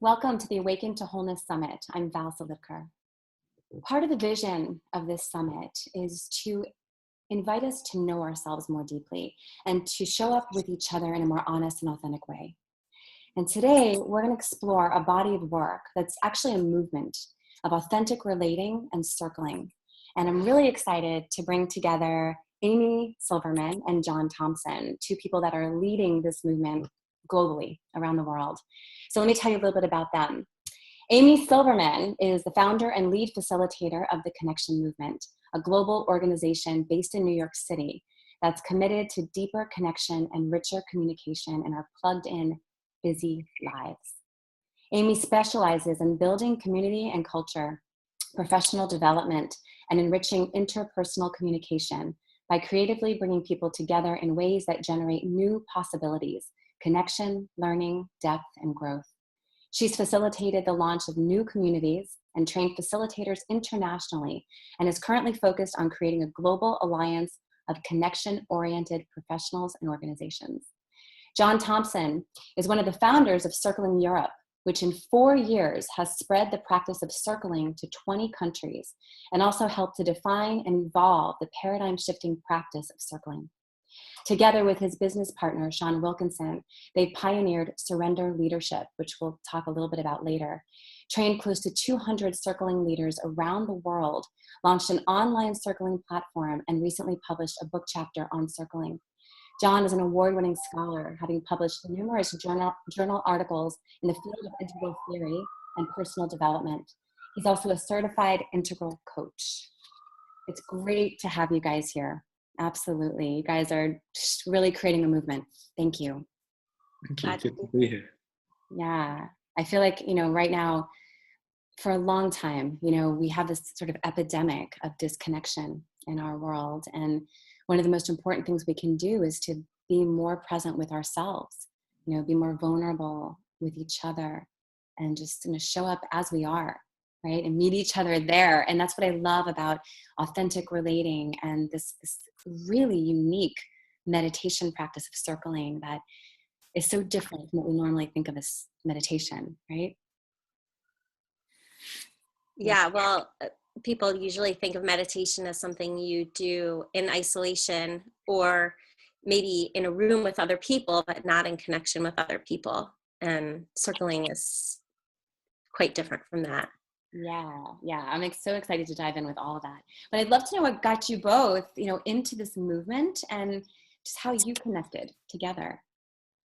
Welcome to the Awaken to Wholeness Summit. I'm Val Silidker. Part of the vision of this summit is to invite us to know ourselves more deeply and to show up with each other in a more honest and authentic way. And today we're going to explore a body of work that's actually a movement of authentic relating and circling. And I'm really excited to bring together Amy Silverman and John Thompson, two people that are leading this movement globally around the world. So let me tell you a little bit about them. Amy Silverman is the founder and lead facilitator of the Connection Movement, a global organization based in New York City that's committed to deeper connection and richer communication in our plugged-in, busy lives. Amy specializes in building community and culture, professional development, and enriching interpersonal communication by creatively bringing people together in ways that generate new possibilities, connection, learning, depth, and growth. She's facilitated the launch of new communities and trained facilitators internationally, and is currently focused on creating a global alliance of connection-oriented professionals and organizations. John Thompson is one of the founders of Circling Europe, which in 4 years has spread the practice of circling to 20 countries, and also helped to define and evolve the paradigm-shifting practice of circling. Together with his business partner, Sean Wilkinson, they pioneered surrender leadership, which we'll talk a little bit about later, trained close to 200 circling leaders around the world, launched an online circling platform, and recently published a book chapter on circling. John is an award-winning scholar, having published numerous journal articles in the field of integral theory and personal development. He's also a certified integral coach. It's great to have you guys here. Absolutely. You guys are just really creating a movement. Thank you. Thank you. Good to be here. Yeah. I feel like, right now, for a long time, we have this sort of epidemic of disconnection in our world. And one of the most important things we can do is to be more present with ourselves, be more vulnerable with each other, and just show up as we are. Right? And meet each other there. And that's what I love about authentic relating and this really unique meditation practice of circling that is so different from what we normally think of as meditation, right? Yeah, well, people usually think of meditation as something you do in isolation or maybe in a room with other people, but not in connection with other people. And circling is quite different from that. Yeah. I'm so excited to dive in with all of that. But I'd love to know what got you both, into this movement and just how you connected together.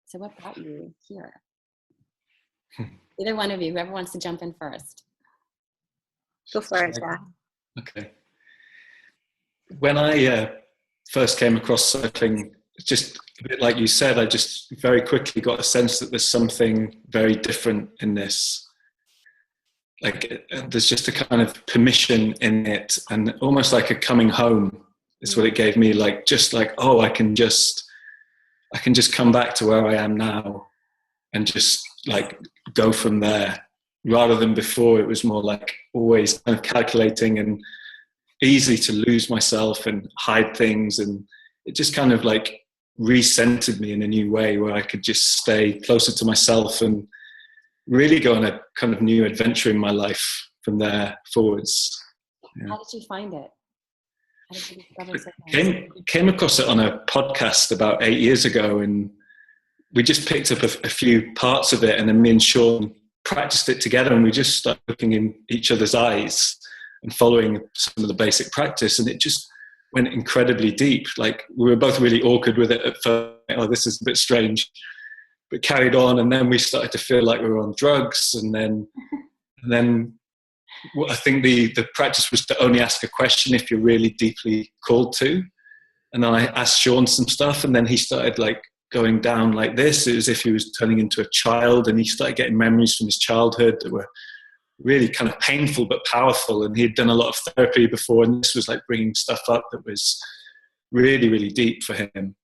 So what brought you here? Either one of you, whoever wants to jump in first. Go for it, Jack. Okay. When I first came across circling, just a bit like you said, I just very quickly got a sense that there's something very different in this. Like there's just a kind of permission in it, and almost like a coming home is what it gave me. Oh, I can just come back to where I am now and just go from there, rather than before it was more like always kind of calculating and easy to lose myself and hide things. And it just kind of recentered me in a new way where I could just stay closer to myself and really go on a kind of new adventure in my life from there forwards. Yeah. How did you find it? How did you discover it? Came across it on a podcast about 8 years ago, and we just picked up a few parts of it, and then me and Sean practiced it together, and we just started looking in each other's eyes and following some of the basic practice, and it just went incredibly deep. We were both really awkward with it at first. Oh, this is a bit strange. But carried on, and then we started to feel like we were on drugs, and then I think the practice was to only ask a question if you're really deeply called to. And then I asked Sean some stuff, and then he started going down like this, as if he was turning into a child, and he started getting memories from his childhood that were really kind of painful but powerful. And he had done a lot of therapy before, and this was bringing stuff up that was really, really deep for him.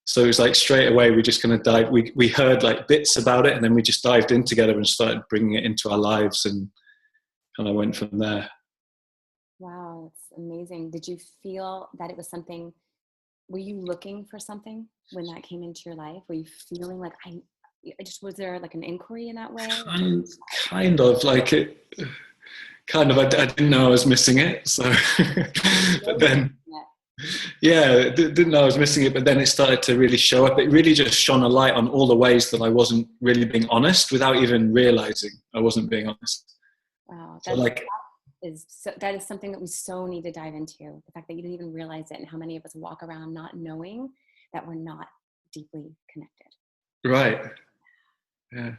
So it was like straight away, we just kind of dived, we heard like bits about it, and then we just dived in together and started bringing it into our lives, and kind of went from there. Wow, it's amazing. Did you feel that it was something, were you looking for something when that came into your life? Were you feeling like, I just, was there like an inquiry in that way? Kind of like it, kind of, I didn't know I was missing it. So, but then, yeah, didn't know I was missing it, but then it started to really show up. It really just shone a light on all the ways that I wasn't really being honest without even realizing I wasn't being honest. Wow, so like, that is something that we so need to dive into. The fact that you didn't even realize it, and how many of us walk around not knowing that we're not deeply connected. Right. Yeah.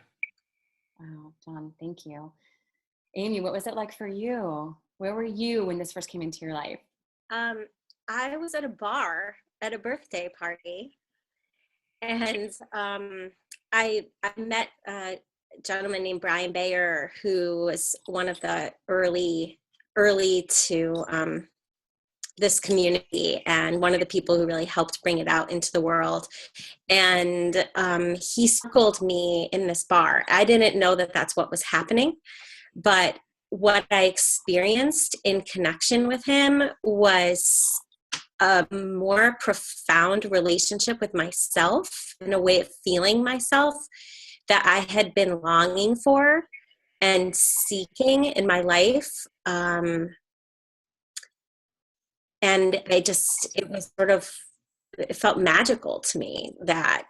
Wow, John, thank you. Amy, what was it like for you? Where were you when this first came into your life? I was at a bar at a birthday party, and I met a gentleman named Brian Bayer, who was one of the early to this community, and one of the people who really helped bring it out into the world. And he circled me in this bar. I didn't know that that's what was happening, but what I experienced in connection with him was a more profound relationship with myself, and a way of feeling myself that I had been longing for and seeking in my life. And it felt magical to me that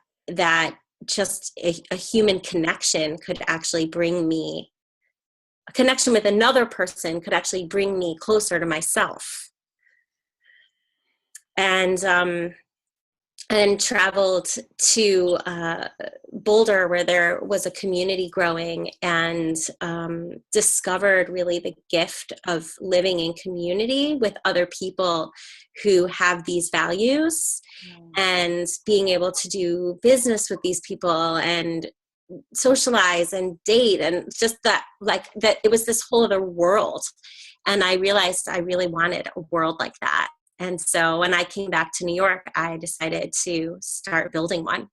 just a human connection could actually bring me, a connection with another person could actually bring me closer to myself. And traveled to Boulder, where there was a community growing, and discovered really the gift of living in community with other people who have these values, and being able to do business with these people and socialize and date, and just that it was this whole other world. And I realized I really wanted a world like that. And so when I came back to New York, I decided to start building one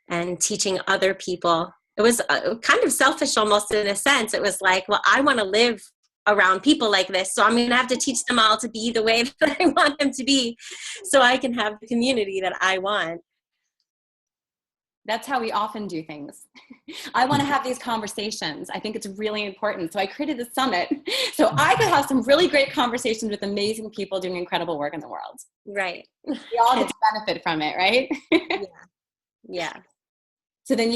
and teaching other people. It was kind of selfish almost, in a sense. It was like, well, I want to live around people like this, so I'm going to have to teach them all to be the way that I want them to be, so I can have the community that I want. That's how we often do things. I want to have these conversations. I think it's really important. So I created the summit so I could have some really great conversations with amazing people doing incredible work in the world. Right. We all get to benefit from it, right? Yeah. So then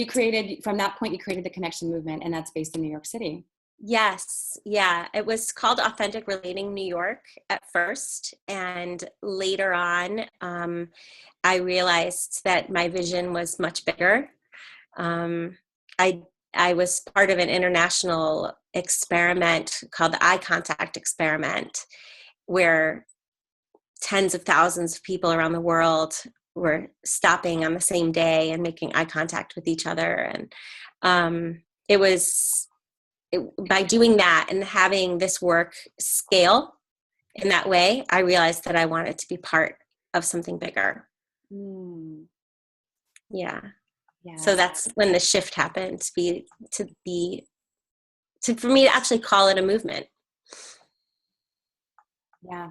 from that point, you created the Connection Movement, and that's based in New York City. Yes. Yeah. It was called Authentic Relating New York at first. And later on, I realized that my vision was much bigger. I was part of an international experiment called the Eye Contact Experiment, where tens of thousands of people around the world were stopping on the same day and making eye contact with each other. And by doing that and having this work scale in that way, I realized that I wanted to be part of something bigger. Yeah. So that's when the shift happened, for me to actually call it a movement. Yeah.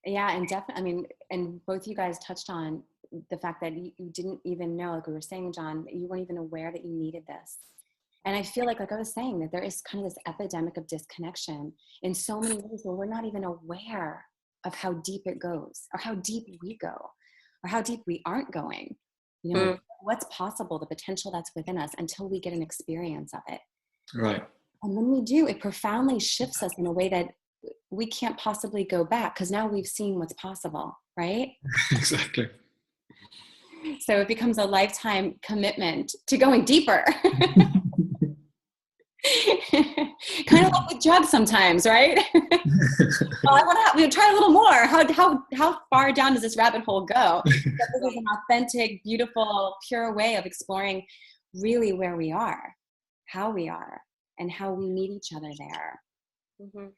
Yeah. And definitely, I mean, and both you guys touched on the fact that you didn't even know, like we were saying, John, that you weren't even aware that you needed this. And I feel like I was saying, that there is kind of this epidemic of disconnection in so many ways where we're not even aware of how deep it goes, or how deep we go, or how deep we aren't going. You know, what's possible, the potential that's within us, until we get an experience of it. Right. And when we do, it profoundly shifts us in a way that we can't possibly go back, because now we've seen what's possible, right? Exactly. So it becomes a lifetime commitment to going deeper. Kind of like with drugs sometimes, right? We try a little more. How far down does this rabbit hole go? This is an authentic, beautiful, pure way of exploring really where we are, how we are, and how we meet each other there. I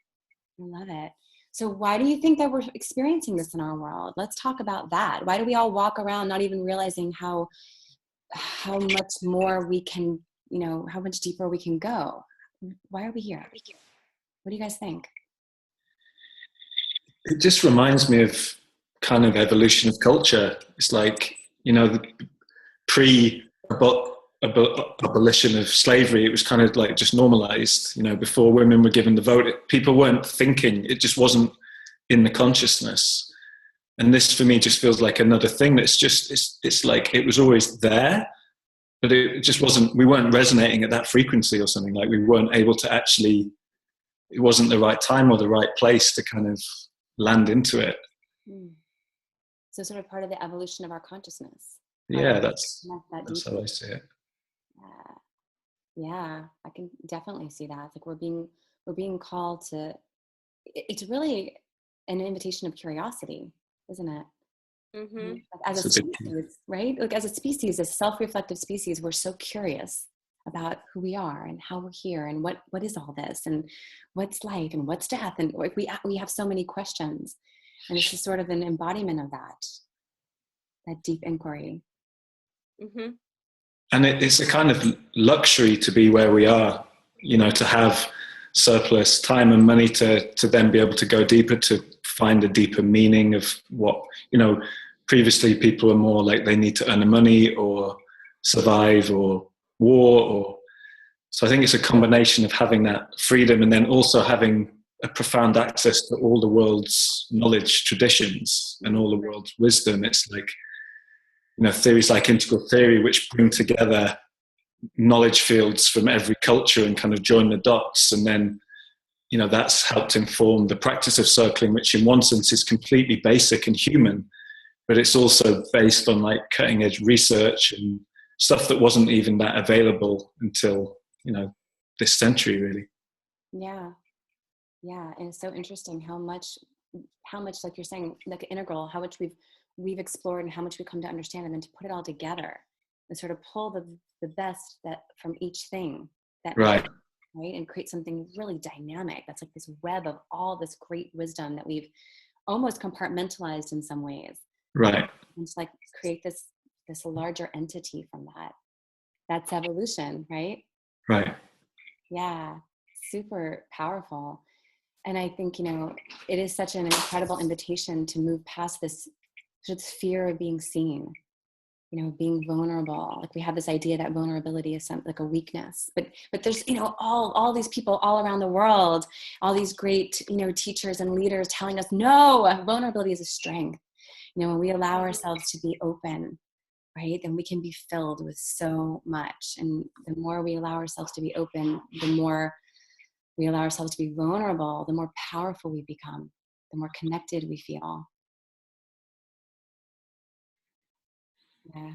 love it. So why do you think that we're experiencing this in our world? Let's talk about that. Why do we all walk around not even realizing how much more we can, how much deeper we can go? Why are we here? What do you guys think? It just reminds me of kind of evolution of culture. It's like, the pre-abolition of slavery, it was kind of like just normalized. Before women were given the vote, people weren't thinking. It just wasn't in the consciousness. And this for me just feels like another thing that's just, it's like it was always there, but it just wasn't, we weren't resonating at that frequency or something. Like we weren't able to actually, it wasn't the right time or the right place to kind of land into it. So sort of part of the evolution of our consciousness. Yeah, that's how I see it. Yeah, I can definitely see that. It's like we're being called to, it's really an invitation of curiosity, isn't it? Mm-hmm. As a species, right? Like as a species, as self-reflective species, we're so curious about who we are and how we're here and what is all this and what's life and what's death, and we have so many questions, and it's just sort of an embodiment of that deep inquiry. Mm-hmm. And it's a kind of luxury to be where we are, to have surplus time and money to then be able to go deeper, to find a deeper meaning of what, previously people are more like they need to earn the money or survive or war, or so I think it's a combination of having that freedom and then also having a profound access to all the world's knowledge, traditions, and all the world's wisdom. It's like, theories like integral theory, which bring together knowledge fields from every culture and kind of join the dots. And then, that's helped inform the practice of circling, which in one sense is completely basic and human, but it's also based on like cutting edge research and stuff that wasn't even that available until, this century, really. Yeah. And it's so interesting how much, like you're saying, like integral, how much we've explored and how much we come to understand, and then to put it all together and sort of pull the best that from each thing that right, and create something really dynamic. That's like this web of all this great wisdom that we've almost compartmentalized in some ways. Right. And to like create this larger entity from that. That's evolution, right? Right. Yeah, super powerful. And I think, it is such an incredible invitation to move past this fear of being seen, being vulnerable. Like we have this idea that vulnerability is like a weakness, but there's, all these people all around the world, all these great, teachers and leaders telling us, no, vulnerability is a strength. When we allow ourselves to be open, right, then we can be filled with so much. And the more we allow ourselves to be open, the more we allow ourselves to be vulnerable, the more powerful we become, the more connected we feel. Yeah.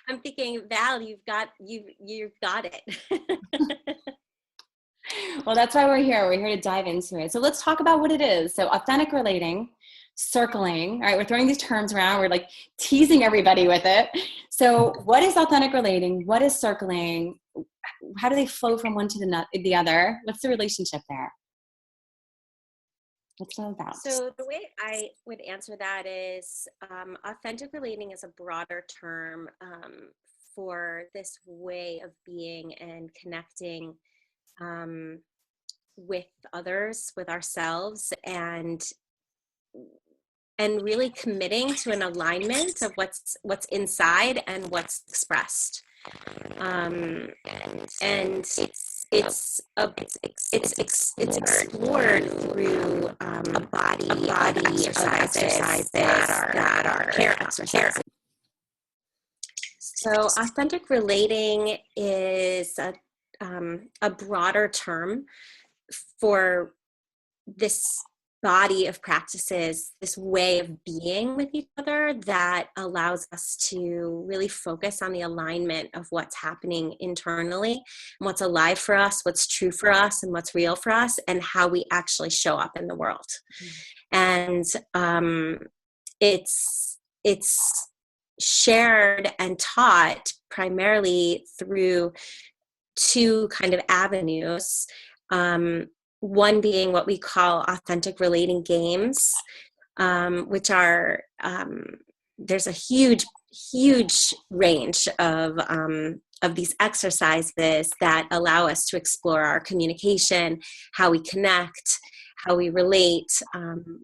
I'm thinking, Val, you've got it. Well, that's why we're here. We're here to dive into it. So let's talk about what it is. So authentic relating, circling. All right, we're throwing these terms around. We're like teasing everybody with it. So what is authentic relating? What is circling? How do they flow from one to the other? What's the relationship there? What's that about? So the way I would answer that is authentic relating is a broader term for this way of being and connecting with others, with ourselves, and really committing to an alignment of what's inside and what's expressed. And it's explored through a body exercises that are care exercises. So authentic relating is a broader term for this body of practices, this way of being with each other that allows us to really focus on the alignment of what's happening internally and what's alive for us, what's true for us, and what's real for us, and how we actually show up in the world. Mm-hmm. And it's shared and taught primarily through two kind of avenues. one being what we call authentic relating games, which are, there's a huge range of these exercises that allow us to explore our communication, how we connect, how we relate,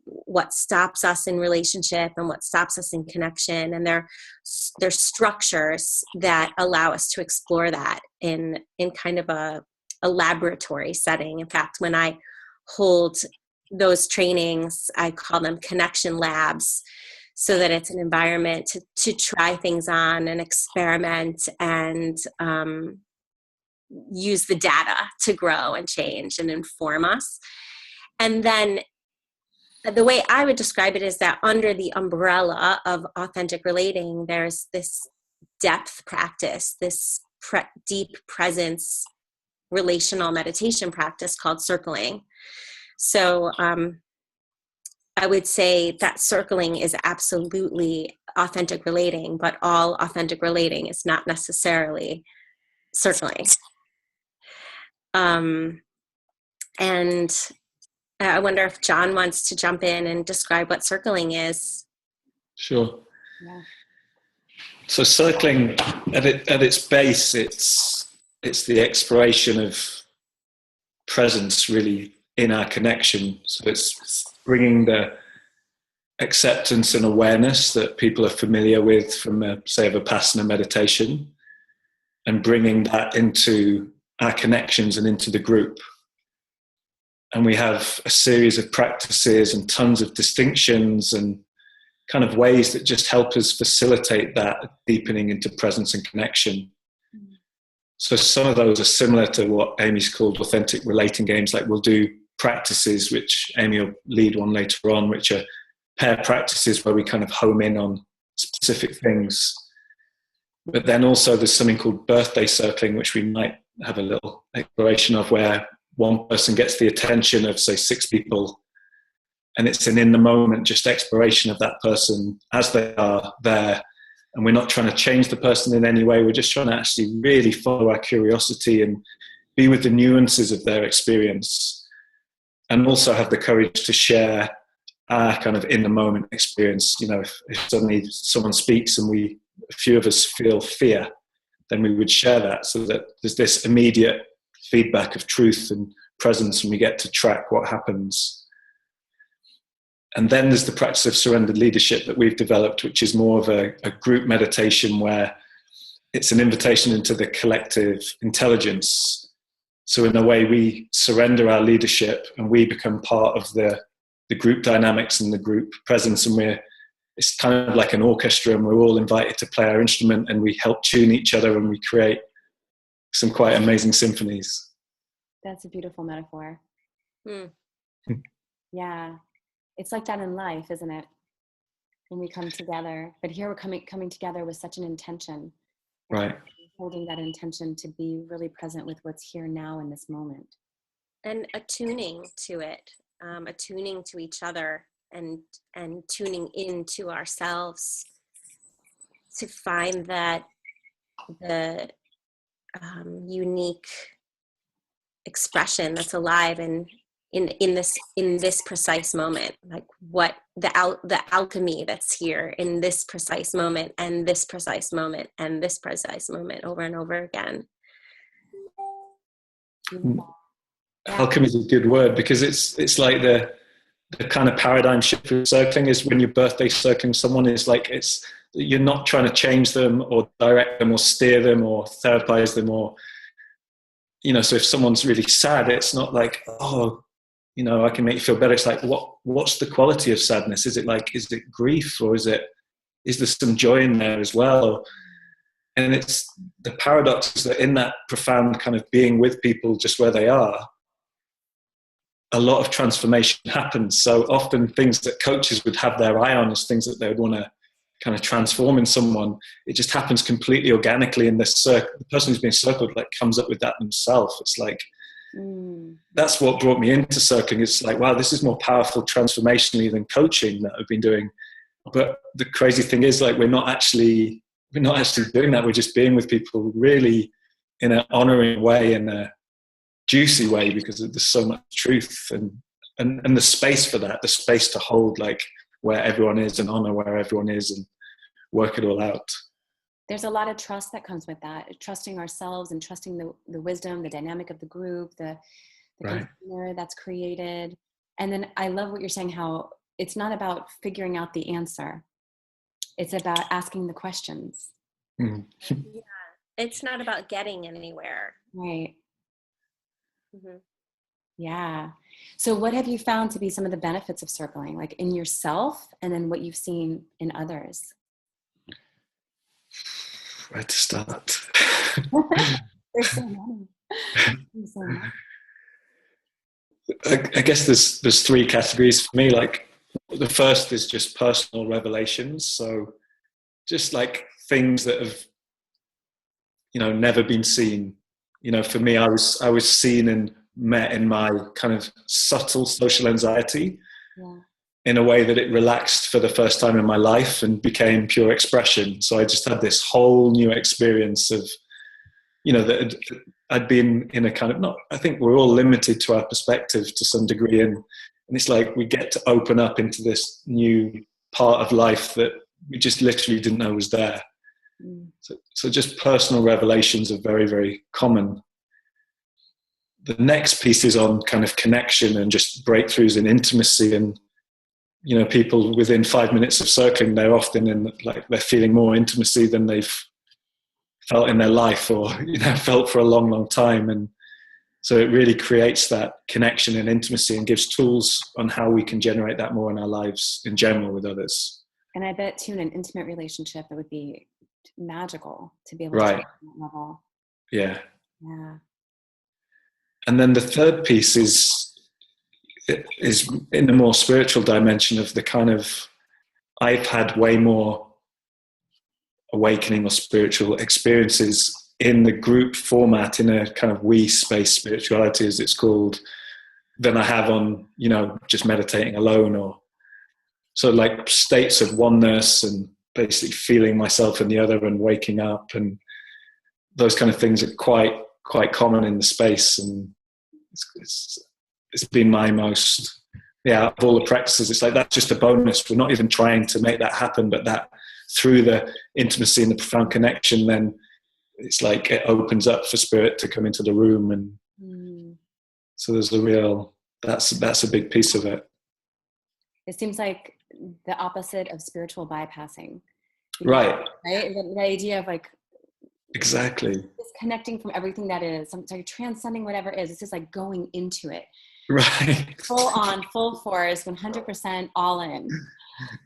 what stops us in relationship and what stops us in connection. And they're structures that allow us to explore that in kind of a laboratory setting. In fact, when I hold those trainings, I call them connection labs, so that it's an environment to try things on and experiment and use the data to grow and change and inform us. And then the way I would describe it is that under the umbrella of authentic relating, there's this depth practice, this deep presence relational meditation practice called circling. So I would say that circling is absolutely authentic relating, but all authentic relating is not necessarily circling. And I wonder if John wants to jump in and describe what circling is. Sure. Yeah. So circling at its base, it's the exploration of presence really in our connection. So it's bringing the acceptance and awareness that people are familiar with from, say, a Vipassana meditation, and bringing that into our connections and into the group. And we have a series of practices and tons of distinctions and kind of ways that just help us facilitate that deepening into presence and connection. So some of those are similar to what Amy's called authentic relating games. Like we'll do practices, which Amy will lead one later on, which are pair practices where we kind of home in on specific things. But then also there's something called birthday circling, which we might have a little exploration of, where one person gets the attention of, say, 6 people, and it's an in the moment just exploration of that person as they are there. And we're not trying to change the person in any way. We're just trying to actually really follow our curiosity and be with the nuances of their experience, and also have the courage to share our kind of in the moment experience. You know, if suddenly someone speaks and a few of us feel fear, then we would share that, so that there's this immediate feedback of truth and presence, and we get to track what happens. And then there's the practice of surrendered leadership that we've developed, which is more of a group meditation where it's an invitation into the collective intelligence. So in a way, we surrender our leadership and we become part of the group dynamics and the group presence. And it's kind of like an orchestra, and we're all invited to play our instrument, and we help tune each other, and we create some quite amazing symphonies. That's a beautiful metaphor. Mm. Yeah. It's like that in life, isn't it? When we come together. But here we're coming together with such an intention. Right. Holding that intention to be really present with what's here now in this moment. And attuning to it, attuning to each other, and tuning into ourselves to find that the unique expression that's alive and in this precise moment, like what the alchemy that's here in this precise moment and this precise moment and this precise moment over and over again. Alchemy is a good word, because it's like the kind of paradigm shift of circling is when you're birthday circling someone, is like you're not trying to change them or direct them or steer them or therapize them, or, you know, so if someone's really sad, it's not like, oh, you know, I can make you feel better. It's like, what's the quality of sadness? Is it grief, or is there some joy in there as well? And it's the paradox is that in that profound kind of being with people just where they are, a lot of transformation happens. So often things that coaches would have their eye on as things that they would want to kind of transform in someone, it just happens completely organically in this circle. The person who's being circled like comes up with that themselves. It's like, that's what brought me into circling. It's like, wow, this is more powerful transformationally than coaching that I've been doing. But the crazy thing is, like, we're not actually doing that. We're just being with people really in an honoring way, in a juicy way, because there's so much truth and the space for that, the space to hold like where everyone is and honor where everyone is and work it all out. There's a lot of trust that comes with that, trusting ourselves and trusting the wisdom, the dynamic of the group, the Right. container that's created. And then I love what you're saying, how it's not about figuring out the answer. It's about asking the questions. Mm. Yeah. It's not about getting anywhere. Right. Mm-hmm. Yeah. So what have you found to be some of the benefits of circling, like in yourself, and then what you've seen in others? Where to start? There's so many. There's so many. I guess there's three categories for me. Like the first is just personal revelations. So just like things that have, never been seen. For me, I was seen and met in my kind of subtle social anxiety in a way that it relaxed for the first time in my life and became pure expression. So I just had this whole new experience of, that I'd been in a kind of, I think we're all limited to our perspective to some degree. And it's like we get to open up into this new part of life that we just literally didn't know was there. So just personal revelations are very, very common. The next piece is on kind of connection and just breakthroughs in intimacy. And, people within 5 minutes of circling, they're often they're feeling more intimacy than they've felt in their life or, felt for a long, long time. And so it really creates that connection and intimacy and gives tools on how we can generate that more in our lives in general with others. And I bet too, in an intimate relationship, it would be magical to be able Right. to reach that level. Yeah. Yeah. And then the third piece is in the more spiritual dimension of the kind of, I've had way more awakening or spiritual experiences in the group format, in a kind of we space spirituality, as it's called, than I have on, just meditating alone, or so like states of oneness and basically feeling myself in the other and waking up, and those kind of things are quite common in the space. And it's been my most, of all the practices, it's like that's just a bonus. We're not even trying to make that happen, but that through the intimacy and the profound connection, then it's like it opens up for spirit to come into the room. And so there's that's a big piece of it. It seems like the opposite of spiritual bypassing. Right. The idea of like, exactly, disconnecting from everything that is, like transcending whatever it is. It's just like going into it. Right. Full on, full force, 100% all in.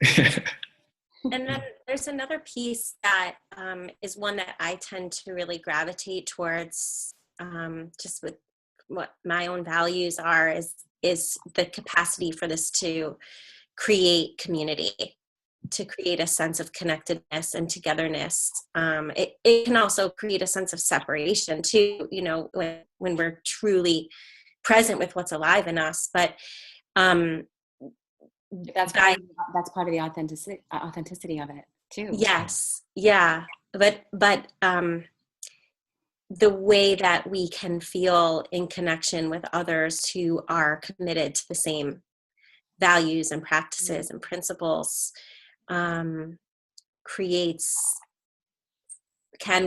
Yeah. And then there's another piece that is one that I tend to really gravitate towards, just with what my own values are, is the capacity for this to create community, to create a sense of connectedness and togetherness. It can also create a sense of separation too, when we're truly present with what's alive in us. But that's part of the authenticity of it too. Yes. Yeah. But the way that we can feel in connection with others who are committed to the same values and practices and principles can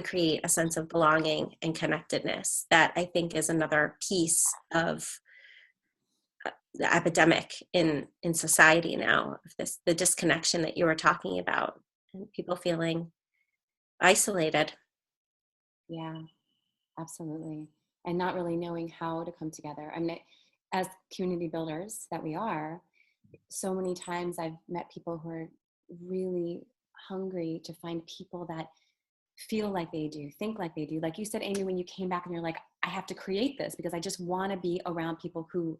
create a sense of belonging and connectedness that I think is another piece of the epidemic in society now, of the disconnection that you were talking about, and people feeling isolated. Yeah, absolutely. And not really knowing how to come together. I mean, as community builders that we are, so many times I've met people who are really hungry to find people that feel like they do, think like they do. Like you said, Amy, when you came back and you're like, I have to create this because I just want to be around people who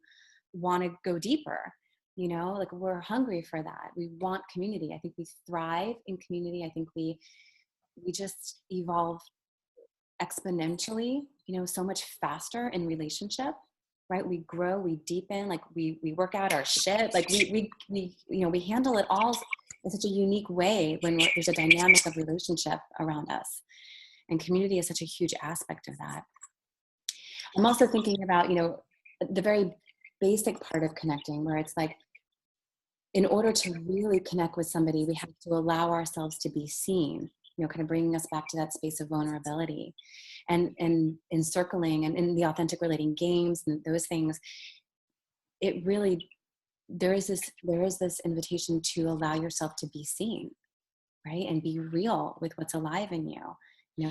want to go deeper. Like we're hungry for that. We want community. I think we thrive in community. I think we just evolve exponentially, so much faster in relationship, right? We grow, we deepen, like we work out our shit. Like we handle it all in such a unique way when there's a dynamic of relationship around us. And community is such a huge aspect of that. I'm also thinking about, the very basic part of connecting, where it's like, in order to really connect with somebody, we have to allow ourselves to be seen, kind of bringing us back to that space of vulnerability, and encircling and in the authentic relating games and those things. It really, there is this invitation to allow yourself to be seen, right? And be real with what's alive in you.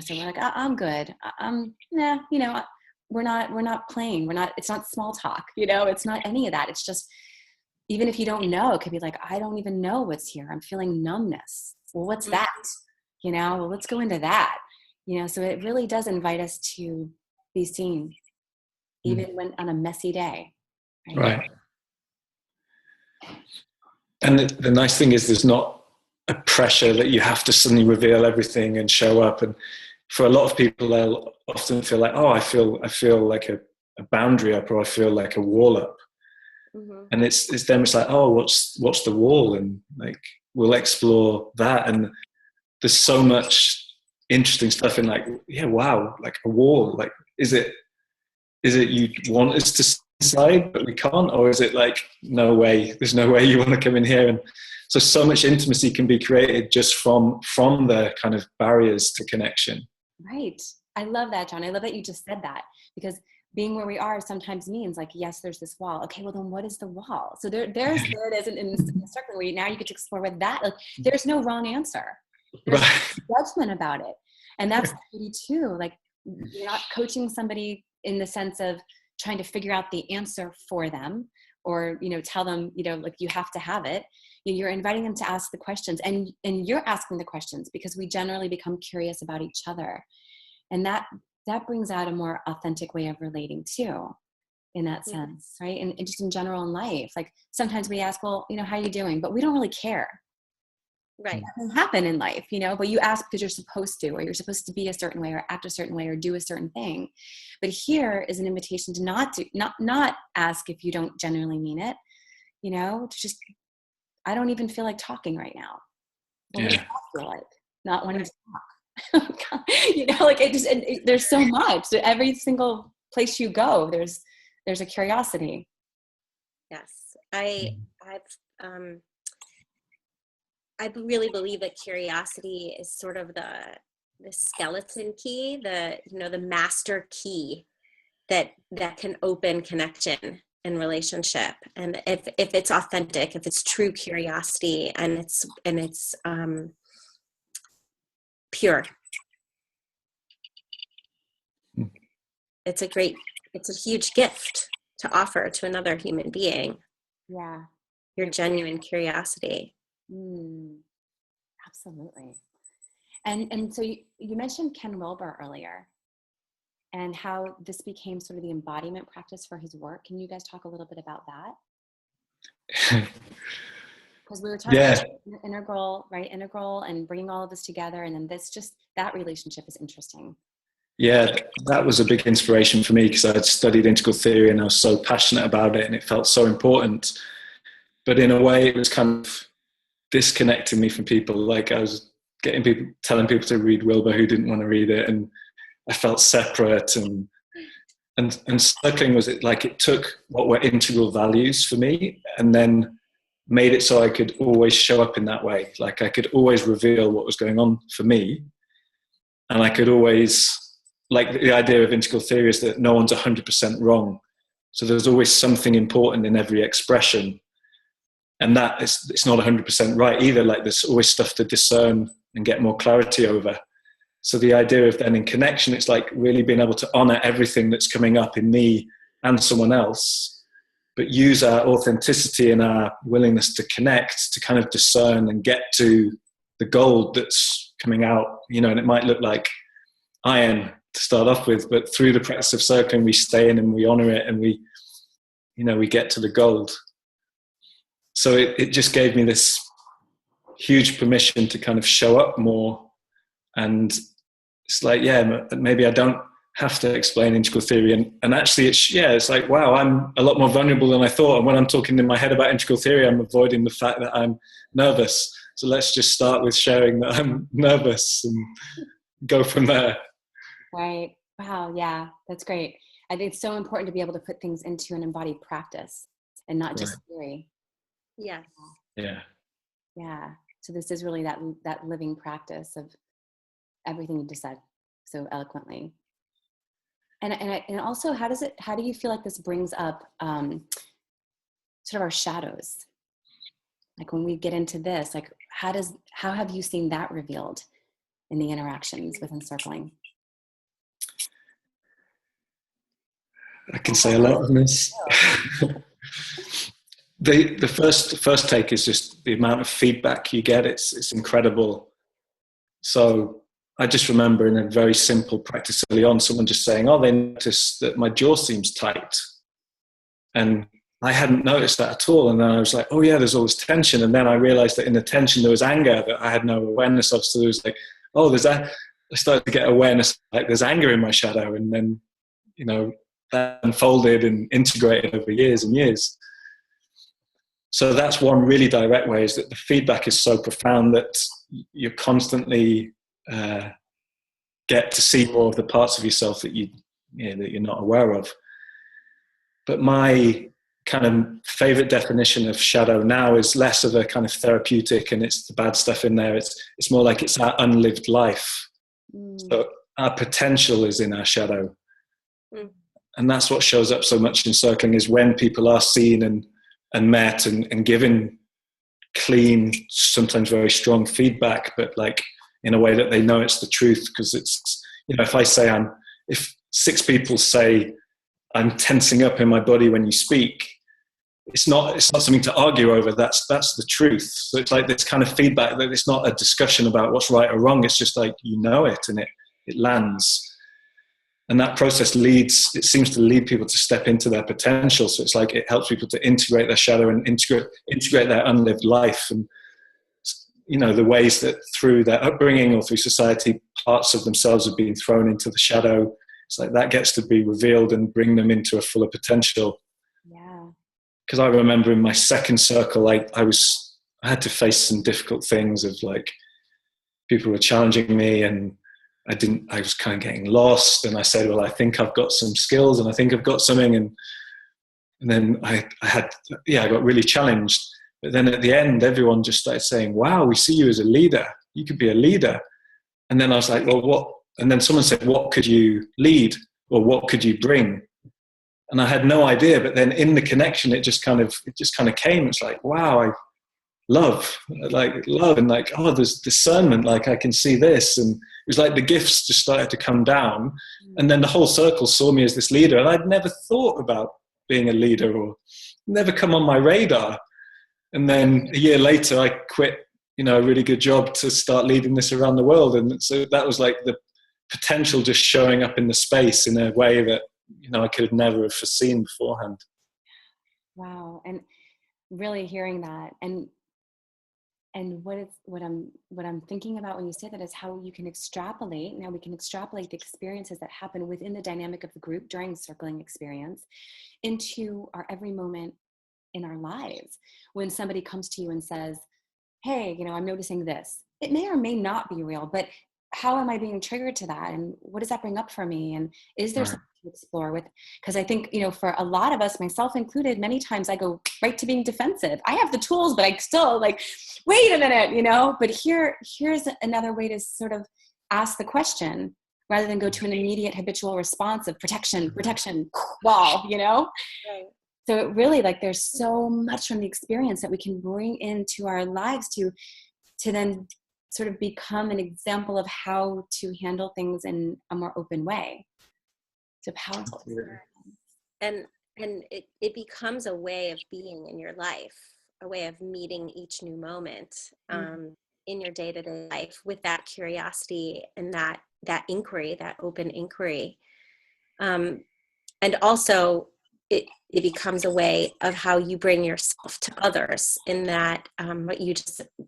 So we're like, I'm good. We're not playing. It's not small talk, it's not any of that. It's just, even if you don't know, it could be like, I don't even know what's here. I'm feeling numbness. Well, what's that? Well, let's go into that. So it really does invite us to be seen, even when on a messy day. Right. And the nice thing is, there's not a pressure that you have to suddenly reveal everything and show up. And for a lot of people, they'll often feel like, oh, I feel like a boundary up, or I feel like a wall up. Mm-hmm. And it's them, it's like, oh, what's the wall? And like, we'll explore that. And there's so much interesting stuff in like, yeah, wow, like a wall. Like, is it you want us to see inside, but we can't? Or is it like, no way, there's no way you want to come in here? And so much intimacy can be created just from the kind of barriers to connection. Right. I love that, John. I love that you just said that, because being where we are sometimes means like, yes, there's this wall. Okay, well then what is the wall? So there it is in the circle, where now you get to explore with that. Like, there's no wrong answer. There's no judgment about it. And that's the beauty too. Like, you're not coaching somebody in the sense of trying to figure out the answer for them, or, tell them, like, you have to have it. You're inviting them to ask the questions, and you're asking the questions because we generally become curious about each other. And that brings out a more authentic way of relating too, in that sense, right? And just in general in life, like sometimes we ask, well, how are you doing? But we don't really care. Right. That can happen in life, but you ask because you're supposed to, or you're supposed to be a certain way, or act a certain way, or do a certain thing. But here is an invitation to not ask if you don't genuinely mean it, to just, I don't even feel like talking right now. Well, what does that feel like? Not wanting to talk. Like there's so much. So every single place you go, there's a curiosity. Yes, I really believe that curiosity is sort of the skeleton key, the master key that can open connection and relationship. And if it's authentic, if it's true curiosity, and it's pure, it's a huge gift to offer to another human being. Yeah. Your genuine curiosity. Absolutely. And so you mentioned Ken Wilber earlier, and how this became sort of the embodiment practice for his work. Can you guys talk a little bit about that? Because we were talking about integral and bringing all of this together, and then that relationship is interesting. Yeah, that was a big inspiration for me, because I had studied integral theory and I was so passionate about it, and it felt so important. But in a way, it was kind of disconnecting me from people. Like, I was telling people to read Wilber who didn't want to read it, and I felt separate. And circling was it took what were integral values for me, and then made it so I could always show up in that way. Like, I could always reveal what was going on for me, and I could always, like, the idea of integral theory is that no one's 100% wrong. So there's always something important in every expression. And that it's not 100% right either. Like, there's always stuff to discern and get more clarity over. So the idea of then in connection, it's like really being able to honor everything that's coming up in me and someone else, but use our authenticity and our willingness to connect to kind of discern and get to the gold that's coming out, and it might look like iron to start off with, but through the practice of circling, we stay in and we honor it, and we get to the gold. So it just gave me this huge permission to kind of show up more. And it's like, yeah, maybe I don't have to explain integral theory. And actually, it's like, wow, I'm a lot more vulnerable than I thought. And when I'm talking in my head about integral theory, I'm avoiding the fact that I'm nervous. So let's just start with sharing that I'm nervous and go from there. Right. Wow. Yeah, that's great. I think it's so important to be able to put things into an embodied practice and not just theory. Yes. Yeah. Yeah. So this is really that living practice of everything you just said so eloquently. And also, how do you feel like this brings up sort of our shadows? Like when we get into this, like how have you seen that revealed in the interactions with encircling? I can say a lot on this. The first take is just the amount of feedback you get. It's incredible. So I just remember in a very simple practice early on, someone just saying, "Oh, they noticed that my jaw seems tight," and I hadn't noticed that at all. And then I was like, "Oh yeah, there's all this tension." And then I realized that in the tension there was anger that I had no awareness of. So there was like, "Oh, there's that." I started to get awareness like there's anger in my shadow, and then that unfolded and integrated over years and years. So that's one really direct way, is that the feedback is so profound that you constantly get to see more of the parts of yourself that that you're not aware of. But my kind of favorite definition of shadow now is less of a kind of therapeutic and it's the bad stuff in there. It's more like it's our unlived life. So our potential is in our shadow. And that's what shows up so much in circling, is when people are seen and met and given clean, sometimes very strong feedback, but like in a way that they know it's the truth. Because it's, if 6 people say, "I'm tensing up in my body when you speak," it's not something to argue over. That's the truth. So it's like this kind of feedback that it's not a discussion about what's right or wrong. It's just like, it and it lands. And that process seems to lead people to step into their potential. So it's like it helps people to integrate their shadow and integrate their unlived life. And, the ways that through their upbringing or through society, parts of themselves have been thrown into the shadow. It's like that gets to be revealed and bring them into a fuller potential. Yeah. Because I remember in my second circle, I had to face some difficult things of like, people were challenging me and I was kind of getting lost, and I said, "Well, I think I've got some skills and I think I've got something." And then I got really challenged. But then at the end, everyone just started saying, "Wow, we see you as a leader. You could be a leader." And then I was like, "Well, what?" And then someone said, "What could you lead, or what could you bring?" And I had no idea. But then in the connection, it just kind of came. It's like, wow, love, and like, oh, there's discernment. Like I can see this, and it was like the gifts just started to come down, and then the whole circle saw me as this leader, and I'd never thought about being a leader or never come on my radar. And then a year later, I quit, a really good job to start leading this around the world, and so that was like the potential just showing up in the space in a way that I could never have foreseen beforehand. Wow, and really hearing that, and what I'm thinking about when you say that is how you can extrapolate. Now we can extrapolate the experiences that happen within the dynamic of the group during circling experience into our every moment in our lives. When somebody comes to you and says, "Hey, I'm noticing this," it may or may not be real, but how am I being triggered to that? And what does that bring up for me? And is there something to explore with? Because I think, for a lot of us, myself included, many times I go right to being defensive. I have the tools, but I still like, wait a minute, but here's another way to sort of ask the question rather than go to an immediate habitual response of protection, wall, Right. So it really, like, there's so much from the experience that we can bring into our lives to then sort of become an example of how to handle things in a more open way. It's a powerful experience. And it becomes a way of being in your life, a way of meeting each new moment in your day-to-day life with that curiosity and that inquiry, that open inquiry. And also it becomes a way of how you bring yourself to others, in that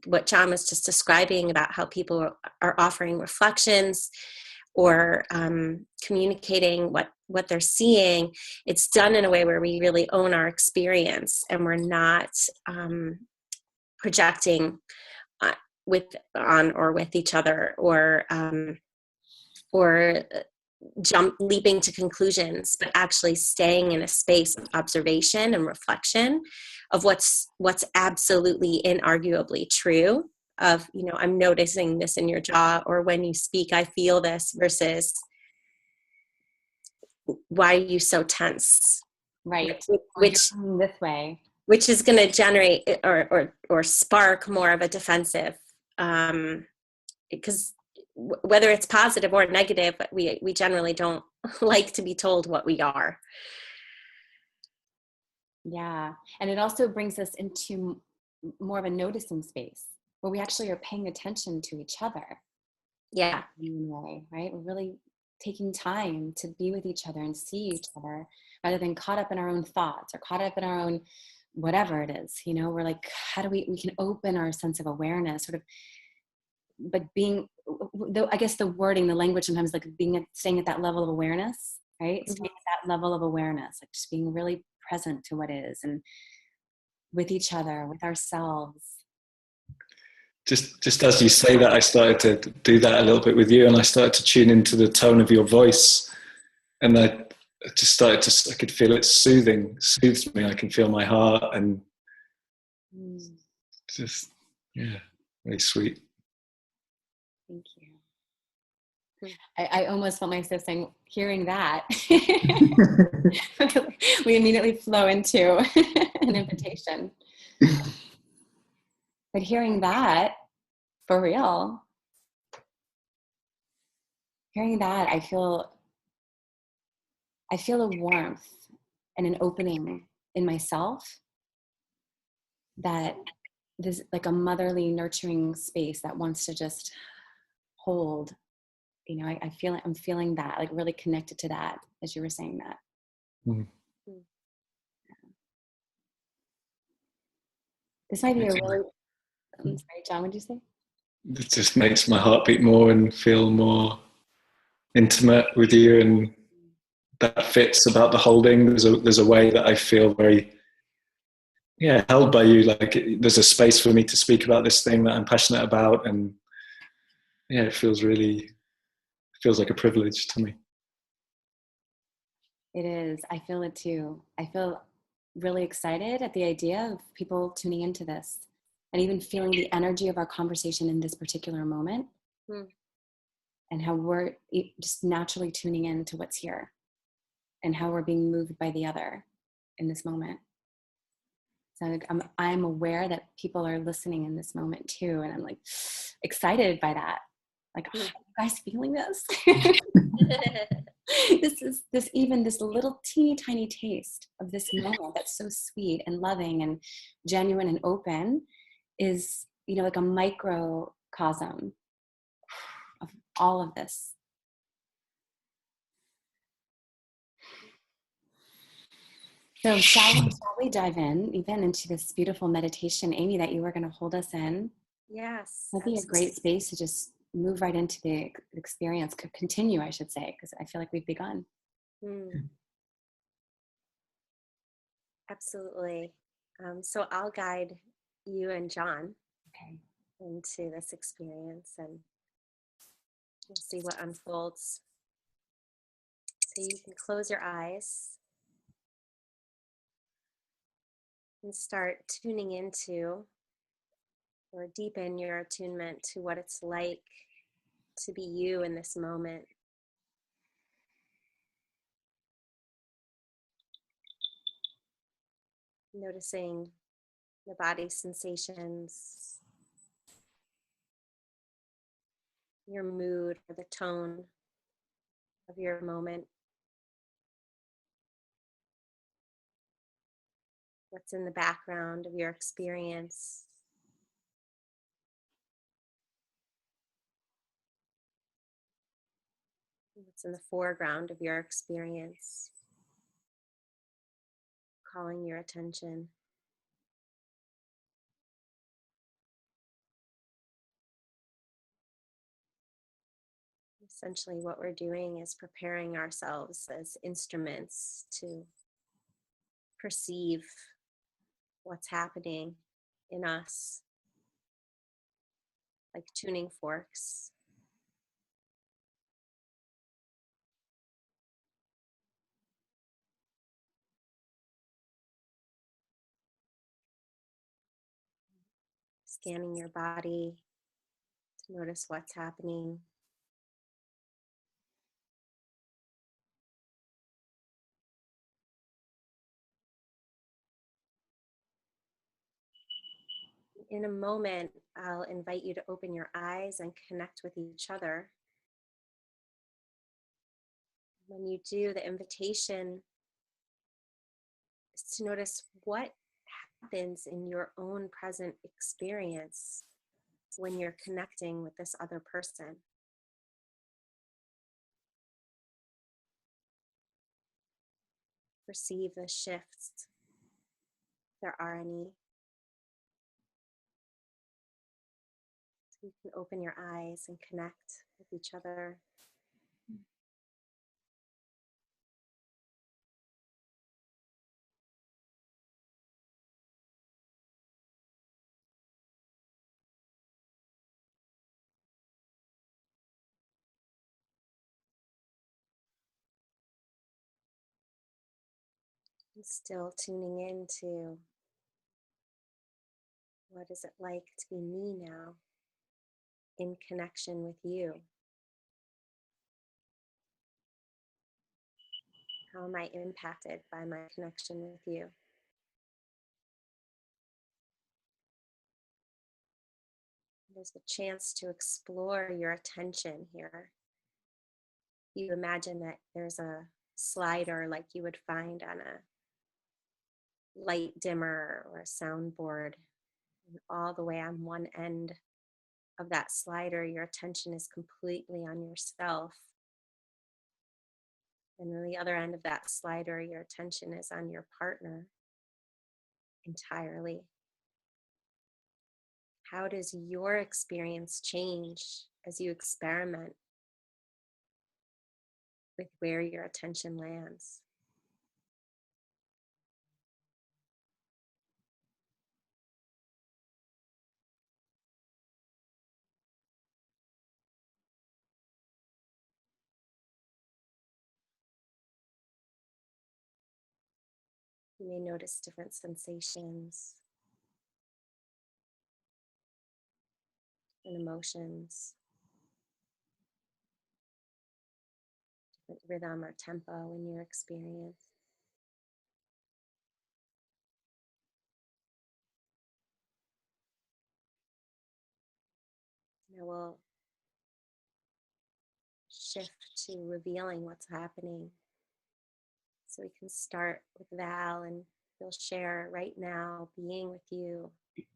what John was just describing about how people are offering reflections or communicating what they're seeing. It's done in a way where we really own our experience and we're not projecting with each other or leaping to conclusions, but actually staying in a space of observation and reflection of what's absolutely inarguably true. Of, you know, I'm noticing this in your jaw, or when you speak, I feel this, versus why are you so tense? Right. Which this way. Which is going to generate or spark more of a defensive, because whether it's positive or negative, we generally don't like to be told what we are. Yeah. And it also brings us into more of a noticing space where we actually are paying attention to each other. Yeah. Right? We're really taking time to be with each other and see each other rather than caught up in our own thoughts or caught up in our own whatever it is. You know, we're like, how do we can open our sense of awareness, sort of, but being, though, I guess the wording, the language sometimes, like staying at that level of awareness, right? Mm-hmm. Staying at that level of awareness, like just being really present to what is and with each other, with ourselves. Just as you say that, I started to do that a little bit with you, and I started to tune into the tone of your voice, and I just started to, I could feel it soothes me. I can feel my heart, and just, yeah, very sweet. Thank you. I almost felt myself saying, hearing that, we immediately flow into an invitation. But hearing that, for real, hearing that, I feel a warmth and an opening in myself that there's like a motherly, nurturing space that wants to just hold. You know, I'm feeling that, like really connected to that as you were saying that. Mm. This might be a really, I'm sorry, John, what did you say? It just makes my heart beat more and feel more intimate with you, and that fits about the holding. There's a way that I feel very, yeah, held by you. Like there's a space for me to speak about this thing that I'm passionate about, and yeah, it feels like a privilege to me. It is. I feel it too. I feel really excited at the idea of people tuning into this and even feeling the energy of our conversation in this particular moment, and how we're just naturally tuning in to what's here and how we're being moved by the other in this moment. So I'm aware that people are listening in this moment too, and I'm like excited by that. Like, oh, are you guys feeling this? this little teeny tiny taste of this moment that's so sweet and loving and genuine and open is, you know, like a microcosm of all of this. So shall we dive even into this beautiful meditation, Amy, that you were going to hold us in? Yes. That'd be a great space to just move right into the experience, continue, I should say, because I feel like we've begun. Absolutely. So I'll guide you and John into this experience, and we'll see what unfolds. So you can close your eyes and start tuning into, or deepen your attunement to, what it's like to be you in this moment. Noticing the body sensations, your mood, or the tone of your moment. What's in the background of your experience. What's in the foreground of your experience, calling your attention. Essentially, what we're doing is preparing ourselves as instruments to perceive what's happening in us, like tuning forks. Scanning your body to notice what's happening. In a moment, I'll invite you to open your eyes and connect with each other. When you do, the invitation is to notice what happens in your own present experience when you're connecting with this other person. Perceive the shifts, if there are any. So you can open your eyes and connect with each other. And still tuning into what is it like to be me now in connection with you? How am I impacted by my connection with you? There's a chance to explore your attention here. You imagine that there's a slider like you would find on a light dimmer or a soundboard. And all the way on one end of that slider, your attention is completely on yourself. And on the other end of that slider, your attention is on your partner entirely. How does your experience change as you experiment with where your attention lands? You may notice different sensations and emotions, different rhythm or tempo in your experience. Now we'll shift to revealing what's happening. So we can start with Val, and he'll share right now, being with you.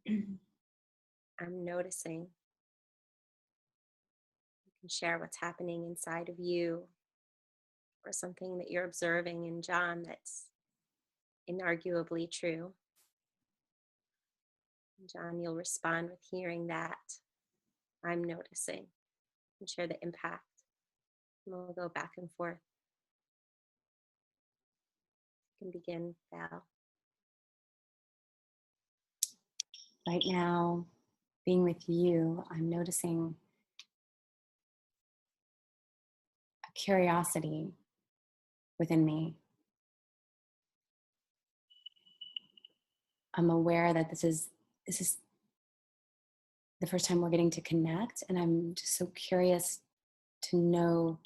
I'm noticing. You can share what's happening inside of you, or something that you're observing in John that's inarguably true. And John, you'll respond with hearing that. I'm noticing, and share the impact. And we'll go back and forth. You can begin, Val. Right now, being with you, I'm noticing a curiosity within me. I'm aware that this is the first time we're getting to connect, and I'm just so curious to know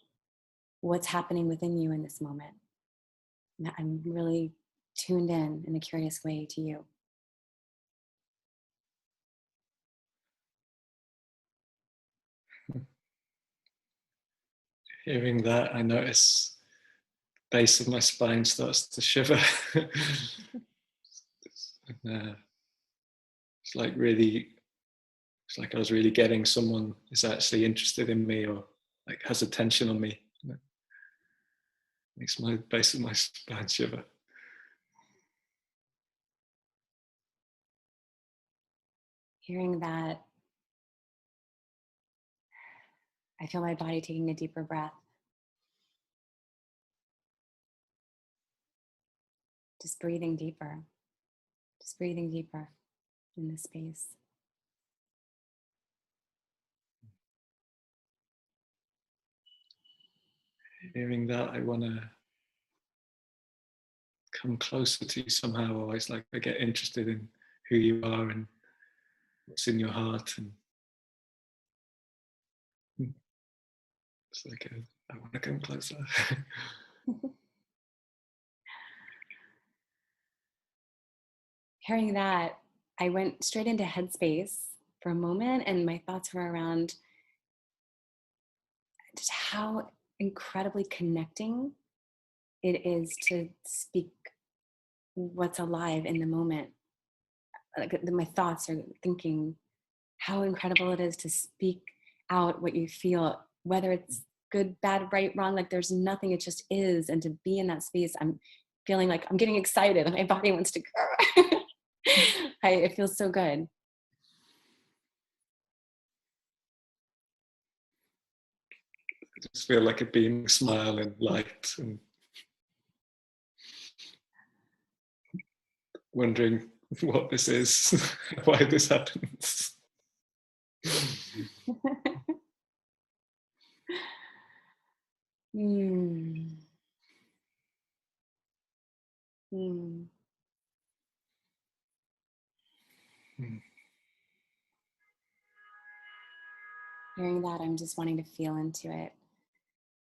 what's happening within you in this moment. And I'm really tuned in a curious way to you. Hearing that, I notice the base of my spine starts to shiver. It's like I was really getting someone is actually interested in me or like has attention on me. It makes my base of my spine shiver. Hearing that, I feel my body taking a deeper breath. Just breathing deeper. Just breathing deeper in this space. Hearing that, I want to come closer to you somehow. Always like I get interested in who you are and what's in your heart. And it's like, I want to come closer. Hearing that, I went straight into headspace for a moment, and my thoughts were around just how incredibly connecting it is to speak what's alive in the moment. Like my thoughts are thinking how incredible it is to speak out what you feel, whether it's good, bad, right, wrong, like there's nothing, it just is. And to be in that space, I'm feeling like I'm getting excited and my body wants to go. It feels so good. I just feel like a beaming smile and light, and wondering what this is, why this happens. Mm. Mm. Mm. Hearing that, I'm just wanting to feel into it.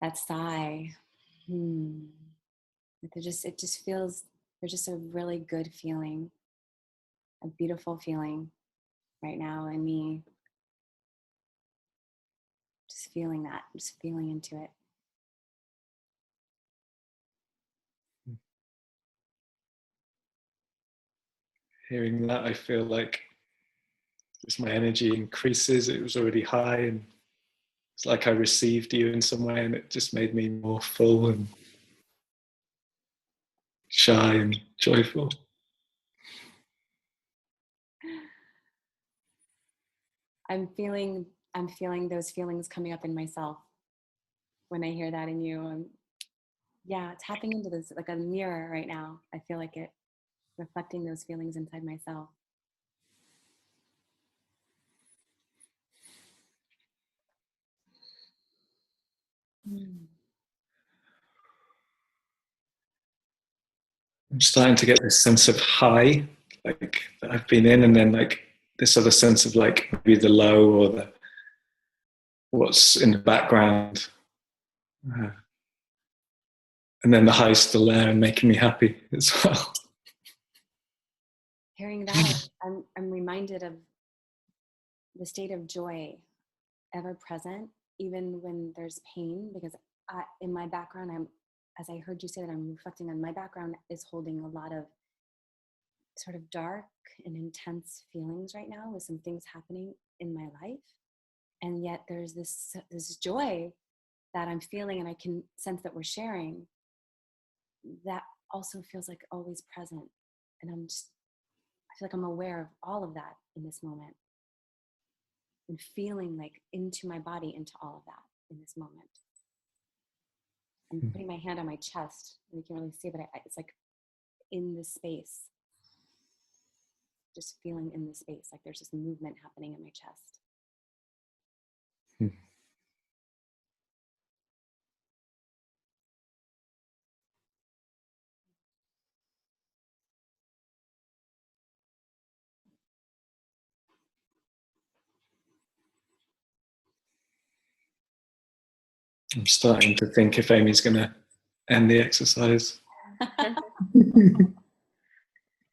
That sigh. It just feels, there's just a really good feeling, a beautiful feeling right now in me. Just feeling that, just feeling into it. Hearing that, I feel like just my energy increases. It was already high, and it's like I received you in some way, and it just made me more full and shy and joyful. I'm feeling those feelings coming up in myself when I hear that in you. Yeah, tapping into this like a mirror right now. I feel like it reflecting those feelings inside myself. I'm starting to get this sense of high, like that I've been in, and then like this other sense of like maybe the low or the what's in the background. And then the high's still there and making me happy as well. Hearing that, I'm reminded of the state of joy ever present, even when there's pain, because in my background, as I heard you say that, I'm reflecting on my background is holding a lot of sort of dark and intense feelings right now with some things happening in my life. And yet there's this joy that I'm feeling and I can sense that we're sharing that also feels like always present. And I feel like I'm aware of all of that in this moment and feeling like into my body, into all of that in this moment. I'm putting my hand on my chest and you can't really see, but it's like in this space, just feeling in this space, like there's this movement happening in my chest. I'm starting to think if Amy's going to end the exercise.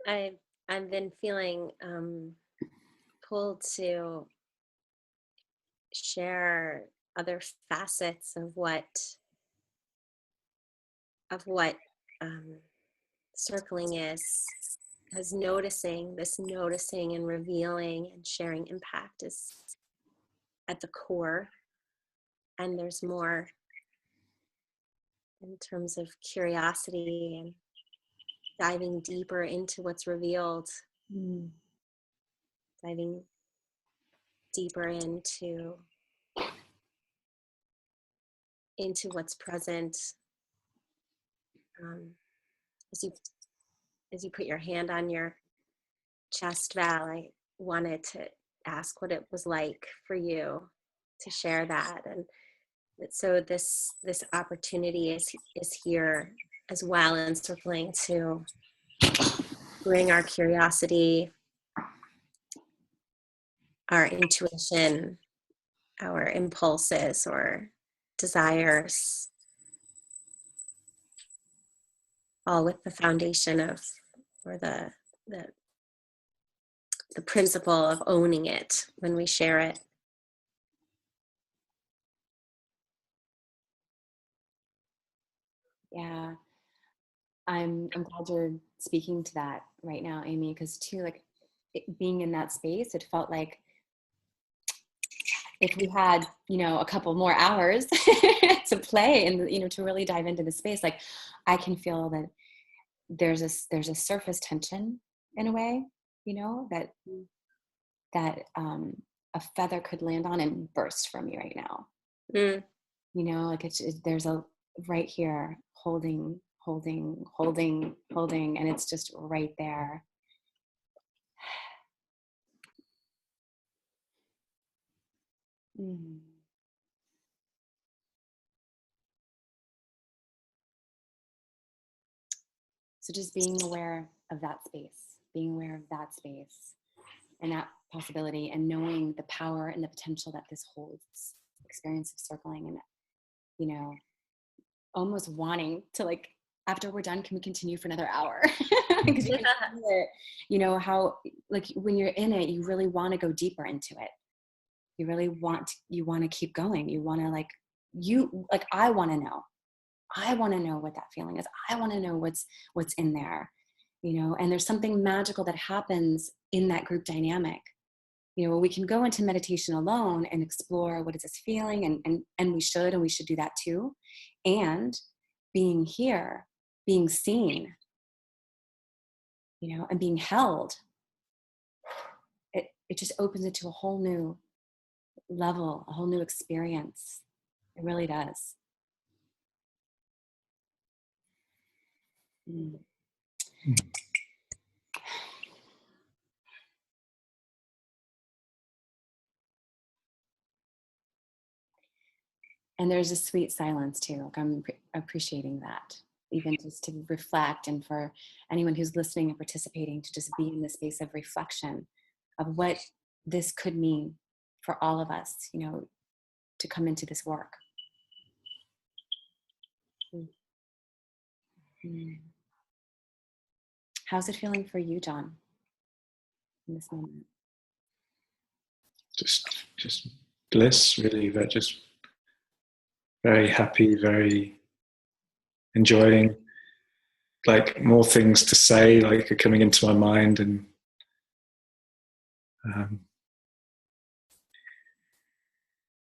I've been feeling pulled to share other facets of what circling is, as noticing and revealing and sharing impact is at the core, and there's more in terms of curiosity and diving deeper into what's revealed, diving deeper into what's present. As you put your hand on your chest, Val, I wanted to ask what it was like for you to share that, and so this opportunity is here as well, and circling to bring our curiosity our intuition, our impulses or desires, all with the foundation of, or the principle of owning it when we share it. Yeah, I'm glad you're speaking to that right now, Amy, because too, like being in that space, it felt like if we had, a couple more hours to play and, to really dive into the space, like I can feel that there's a surface tension in a way, that a feather could land on and burst from me right now. Mm. Like there's a right here holding, and it's just right there. Mm. So just being aware of that space, and that possibility, and knowing the power and the potential that this holds, experience of circling, and almost wanting to, like, after we're done, can we continue for another hour? Because you can feel it, how, like, when you're in it, you really want to go deeper into it. You really want to keep going. You want to, I want to know. I want to know what that feeling is. I want to know what's in there, and there's something magical that happens in that group dynamic. We can go into meditation alone and explore what is this feeling, and we should do that too. And being here, being seen, and being held, it just opens it to a whole new level, a whole new experience. It really does. Mm. And there's a sweet silence too. Like I'm appreciating that, even just to reflect, and for anyone who's listening and participating to just be in the space of reflection of what this could mean for all of us, to come into this work. Mm-hmm. How's it feeling for you, John, in this moment? Just bliss, really. They're just very happy, very enjoying. Like more things to say, like are coming into my mind, and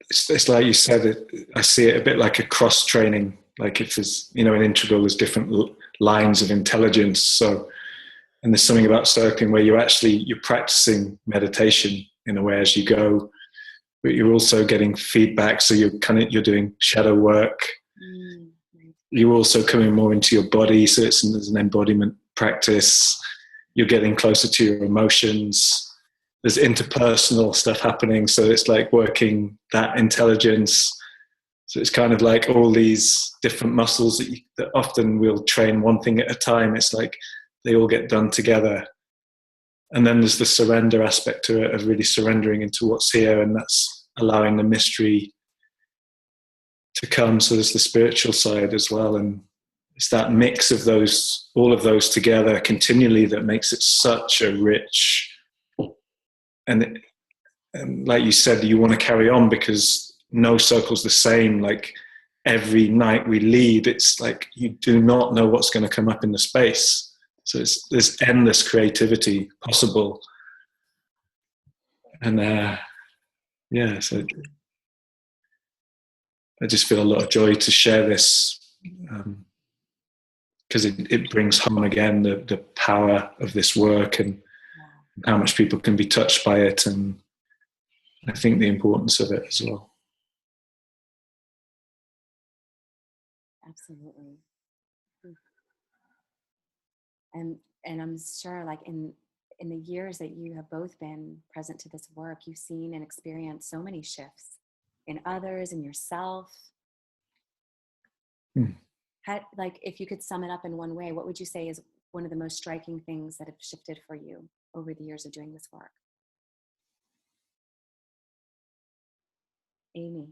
it's like you said. I see it a bit like a cross training. Like if there's, in integral, there's different lines of intelligence. So, and there's something about circling where you're practicing meditation in a way as you go, but you're also getting feedback. So you're doing shadow work. Mm. You're also coming more into your body. So there's an embodiment practice. You're getting closer to your emotions. There's interpersonal stuff happening. So it's like working that intelligence. So it's kind of like all these different muscles that often we'll train one thing at a time. It's like they all get done together. And then there's the surrender aspect to it, of really surrendering into what's here, and that's allowing the mystery to come. So there's the spiritual side as well, and it's that mix of all of those together continually that makes it such a rich, and like you said, you want to carry on because no circle's the same. Like every night we lead, it's like you do not know what's going to come up in the space. So there's endless creativity possible. And so I just feel a lot of joy to share this, because it brings home again the power of this work, and how much people can be touched by it, and I think the importance of it as well. Absolutely. And I'm sure, like in the years that you have both been present to this work, you've seen and experienced so many shifts in others and yourself. Like, if you could sum it up in one way, what would you say is one of the most striking things that have shifted for you over the years of doing this work? Amy,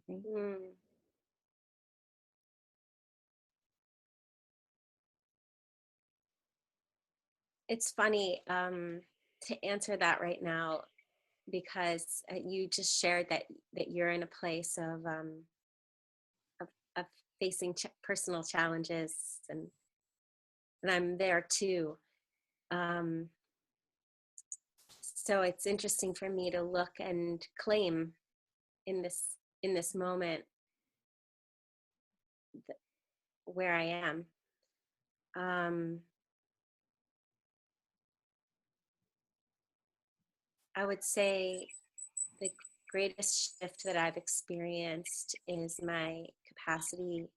anything? It's funny to answer that right now, because you just shared that you're in a place of facing personal challenges, and I'm there too. So it's interesting for me to look and claim in this moment where I am. I would say the greatest shift that I've experienced is my capacity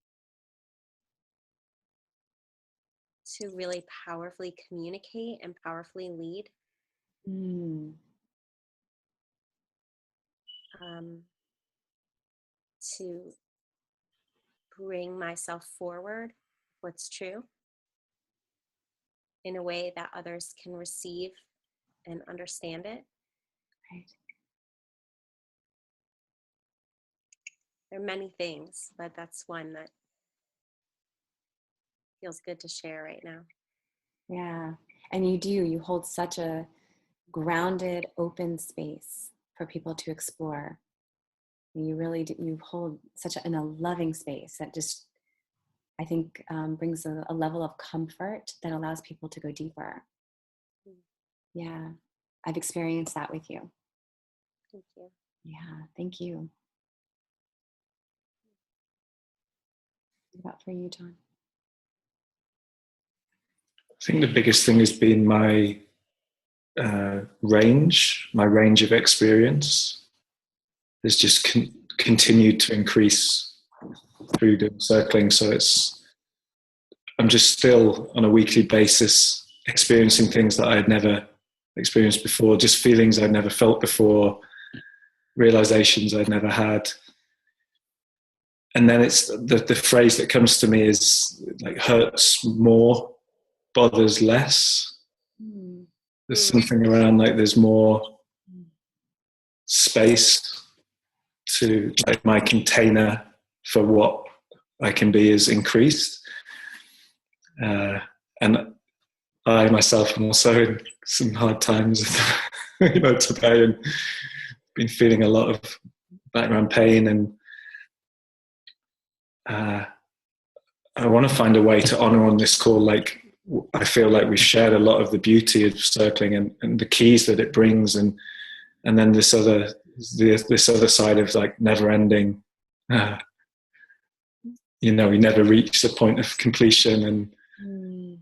to really powerfully communicate and powerfully lead. To bring myself forward, what's true, in a way that others can receive and understand it. Right. There are many things, but that's one that feels good to share right now. Yeah. And you hold such a grounded, open space for people to explore. You really do, you hold such a loving space that just, I think, brings a level of comfort that allows people to go deeper. Yeah. I've experienced that with you. Thank you. Yeah. Thank you. What about for you, John? I think the biggest thing has been my range of experience has just continued to increase through the circling. So I'm just still on a weekly basis experiencing things that I had never experienced before, just feelings I'd never felt before, realizations I'd never had. And then it's the phrase that comes to me is like, hurts more, bothers less. There's something around like there's more space to, like, my container for what I can be is increased. And I myself am also in some hard times, today, and been feeling a lot of background pain, and I want to find a way to honor on this call. Like, I feel like we shared a lot of the beauty of circling and the keys that it brings, and then this other side of like never ending. We never reach the point of completion, and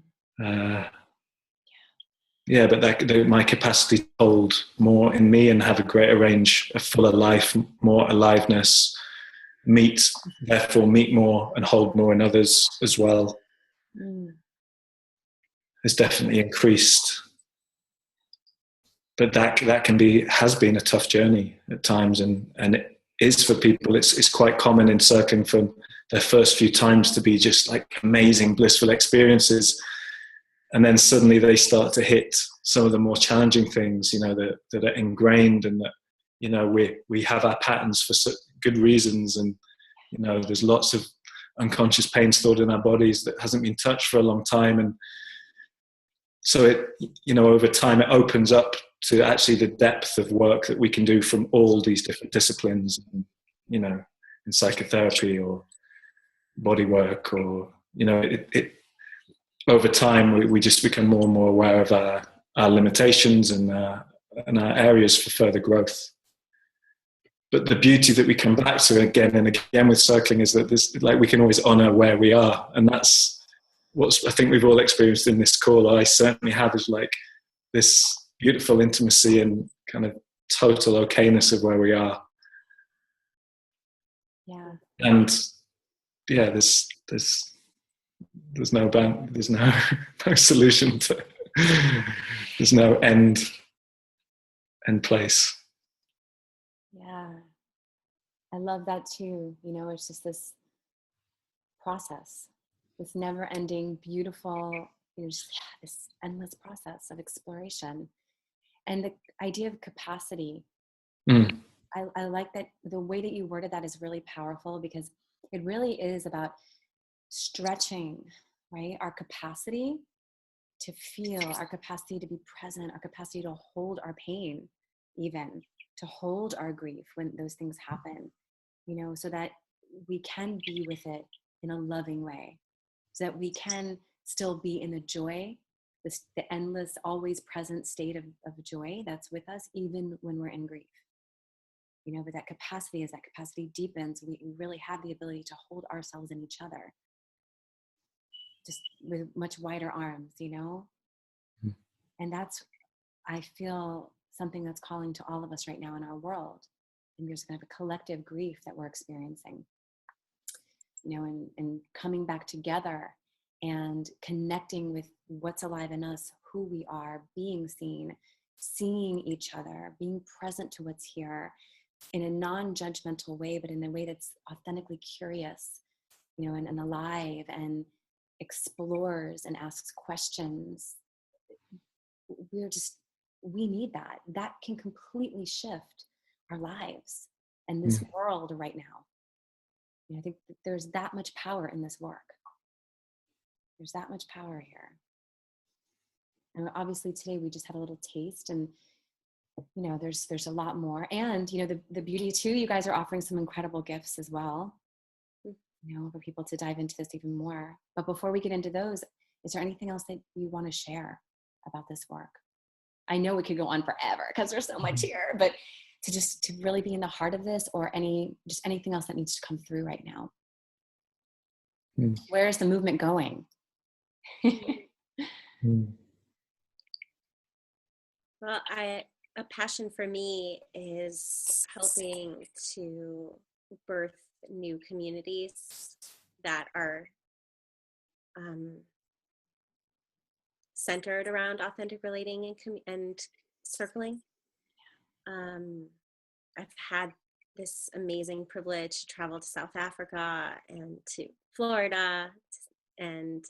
but that my capacity to hold more in me and have a greater range, a fuller life, more aliveness, therefore meet more and hold more in others as well, has definitely increased. But that has been a tough journey at times, and it is for people. It's quite common in circling for their first few times to be just like amazing, blissful experiences, and then suddenly they start to hit some of the more challenging things, that are ingrained, and that we have our patterns for good reasons, and there's lots of unconscious pain stored in our bodies that hasn't been touched for a long time, and so it, over time, it opens up to actually the depth of work that we can do from all these different disciplines, in psychotherapy or body work, or over time we just become more and more aware of our limitations and our areas for further growth. But the beauty that we come back to again and again with circling is that we can always honor where we are, and that's what I think we've all experienced in this call. I certainly have, is like this beautiful intimacy and kind of total okayness of where we are. Yeah. And there's no no solution to, there's no end place. Yeah. I love that too. It's just this process, this never ending, beautiful, this endless process of exploration. And the idea of capacity, I like that the way that you worded that is really powerful, because it really is about stretching, right? Our capacity to feel, our capacity to be present, our capacity to hold our pain, even to hold our grief when those things happen, you know, so that we can be with it in a loving way, so that we can still be in the joy, the endless, always present state of joy that's with us, even when we're in grief. You know, but that capacity, as that capacity deepens, we really have the ability to hold ourselves and each other just with much wider arms, you know? Mm. And that's, I feel, something that's calling to all of us right now in our world. And there's kind of a collective grief that we're experiencing, you know, and coming back together and connecting with what's alive in us, who we are, being seen, seeing each other, being present to what's here in a non-judgmental way, but in a way that's authentically curious, you know, and alive, and explores and asks questions. We need that. That can completely shift our lives and this world right now. You know, I think that there's that much power in this work. There's that much power here. And obviously today we just had a little taste, and you know, there's a lot more. And you know, the beauty too, you guys are offering some incredible gifts as well, you know, for people to dive into this even more. But before we get into those, is there anything else that you want to share about this work? I know we could go on forever because there's so much here, but to really be in the heart of this, or anything else that needs to come through right now. Where is the movement going? Well, a passion for me is helping to birth new communities that are centered around authentic relating and circling. I've had this amazing privilege to travel to South Africa and to Florida and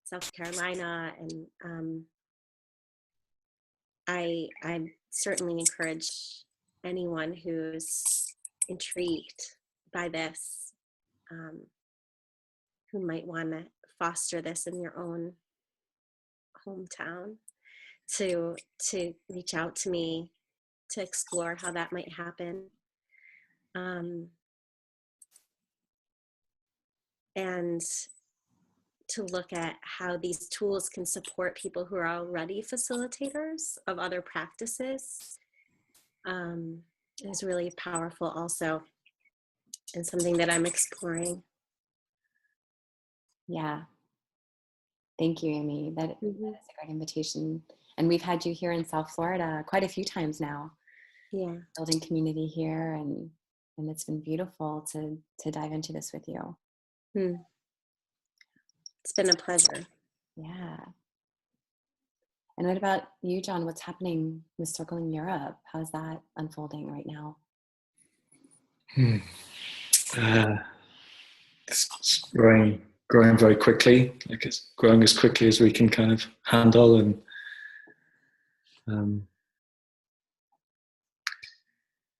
South Carolina, and I certainly encourage anyone who's intrigued by this, who might want to foster this in your own hometown, to reach out to me to explore how that might happen. And to look at how these tools can support people who are already facilitators of other practices is really powerful also, and something that I'm exploring. Yeah. Thank you, Amy. That is a great invitation. And we've had you here in South Florida quite a few times now. Yeah. Building community here, and it's been beautiful to dive into this with you. It's been a pleasure. Yeah. And what about you, John? What's happening with Circling Europe? How's that unfolding right now? It's growing very quickly. Like, it's growing as quickly as we can kind of handle, and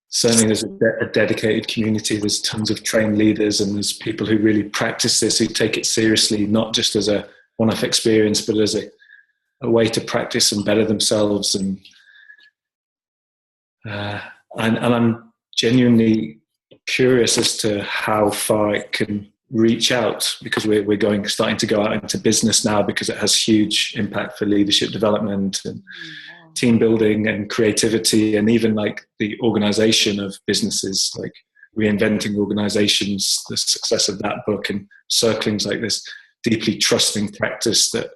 certainly there's a dedicated community. There's tons of trained leaders, and there's people who really practice this, who take it seriously, not just as a one-off experience, but as a way to practice and better themselves. And I'm genuinely curious as to how far it can reach out, because we're starting to go out into business now, because it has huge impact for leadership development and team building and creativity, and even like the organization of businesses, like reinventing organizations, the success of that book, and circling's like this deeply trusting practice that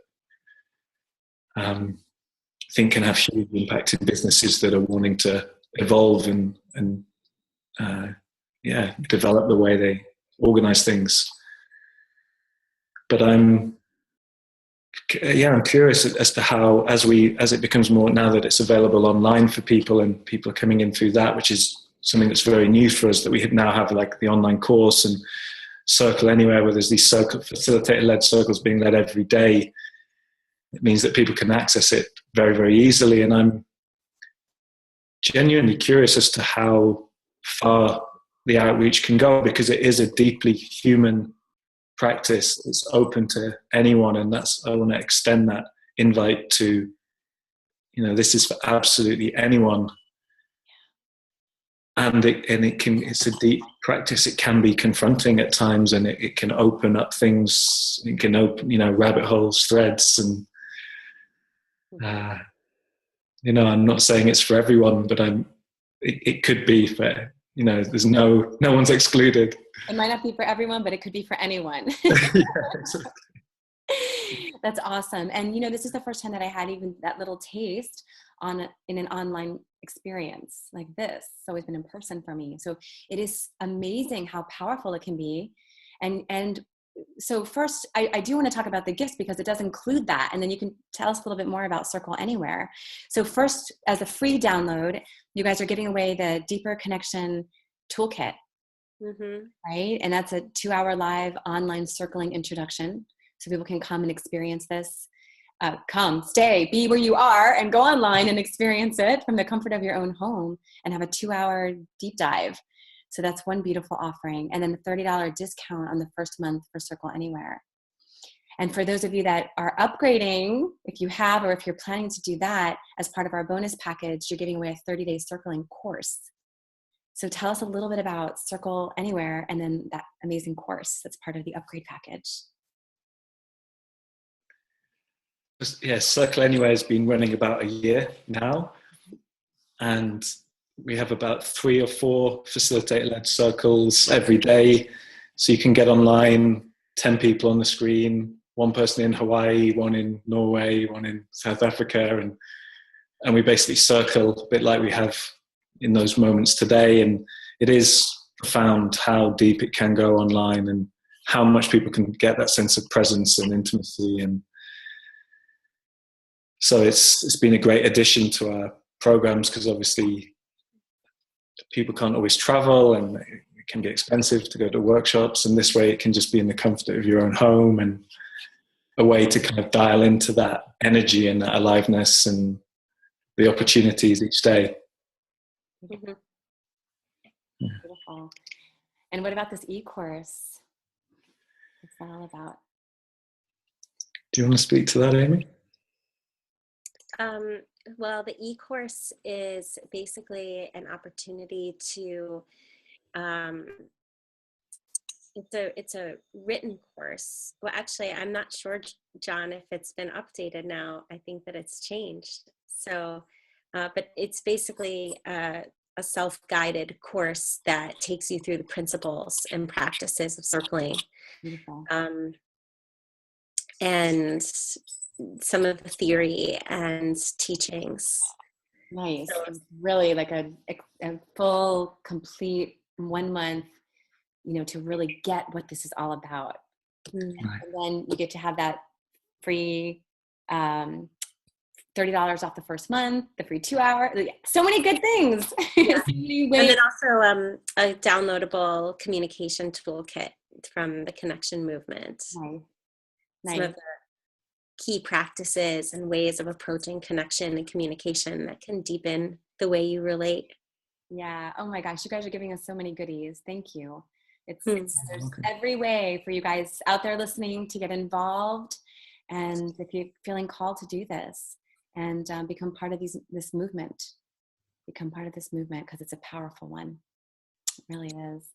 I think can have huge impact in businesses that are wanting to evolve and develop the way they organize things. But I'm curious as to how, as it becomes more, now that it's available online for people, and people are coming in through that, which is something that's very new for us, that we now have like the online course and Circle Anywhere, where there's these facilitator-led circles being led every day. It means that people can access it very, very easily. And genuinely curious as to how far the outreach can go, because it is a deeply human practice. It's open to anyone, and I want to extend that invite to, this is for absolutely anyone. And it's a deep practice. It can be confronting at times, and it can open up things. It can open, rabbit holes, threads, and I'm not saying it's for everyone, but it could be for, there's no one's excluded. It might not be for everyone, but it could be for anyone. Yeah, exactly. That's awesome. And this is the first time that I had even that little taste in an online experience like this. It's always been in person for me. So it is amazing how powerful it can be. And so first, I do want to talk about the gifts, because it does include that. And then you can tell us a little bit more about Circle Anywhere. So first, as a free download, you guys are giving away the Deeper Connection Toolkit, right? And that's a 2-hour live online circling introduction. So people can come and experience this. Come, stay, be where you are, and go online and experience it from the comfort of your own home and have a 2-hour deep dive. So that's one beautiful offering. And then the $30 discount on the first month for Circle Anywhere. And for those of you that are upgrading, if you have, or if you're planning to do that, as part of our bonus package, you're giving away a 30-day circling course. So tell us a little bit about Circle Anywhere and then that amazing course that's part of the upgrade package. Yes, Circle Anywhere has been running about a year now, and we have about 3 or 4 facilitator-led circles every day. So you can get online, 10 people on the screen, 1 person in Hawaii, 1 in Norway, 1 in South Africa, and we basically circle a bit like we have in those moments today. And it is profound how deep it can go online, and how much people can get that sense of presence and intimacy. And so it's been a great addition to our programs, because obviously people can't always travel, and it can be expensive to go to workshops. And this way it can just be in the comfort of your own home, and a way to kind of dial into that energy and that aliveness and the opportunities each day. Mm-hmm. Beautiful. And what about this e-course? What's that all about? Do you want to speak to that, Amy? Well, the e-course is basically an opportunity to, it's a written course. Well, actually, I'm not sure, John, if it's been updated now. I think that it's changed. So, but it's basically a self-guided course that takes you through the principles and practices of circling. Beautiful. And some of the theory and teachings. Nice. So it's really like a full, complete 1 month, to really get what this is all about. And then you get to have that free $30 off the first month, the free 2-hour, so many good things. Yeah. And then also a downloadable communication toolkit from the Connection movement. Nice. Some of the key practices and ways of approaching connection and communication that can deepen the way you relate. Yeah. Oh my gosh, you guys are giving us so many goodies. Thank you. There's every way for you guys out there listening to get involved, and if you're feeling called to do this and become part of this movement, because it's a powerful one. It really is.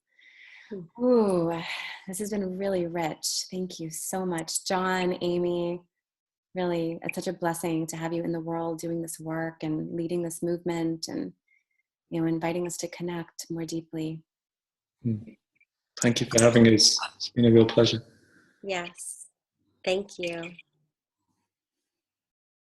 Ooh, this has been really rich. Thank you so much, John, Amy. Really, it's such a blessing to have you in the world doing this work and leading this movement, and inviting us to connect more deeply. Thank you for having us. It's been a real pleasure. Yes. Thank you.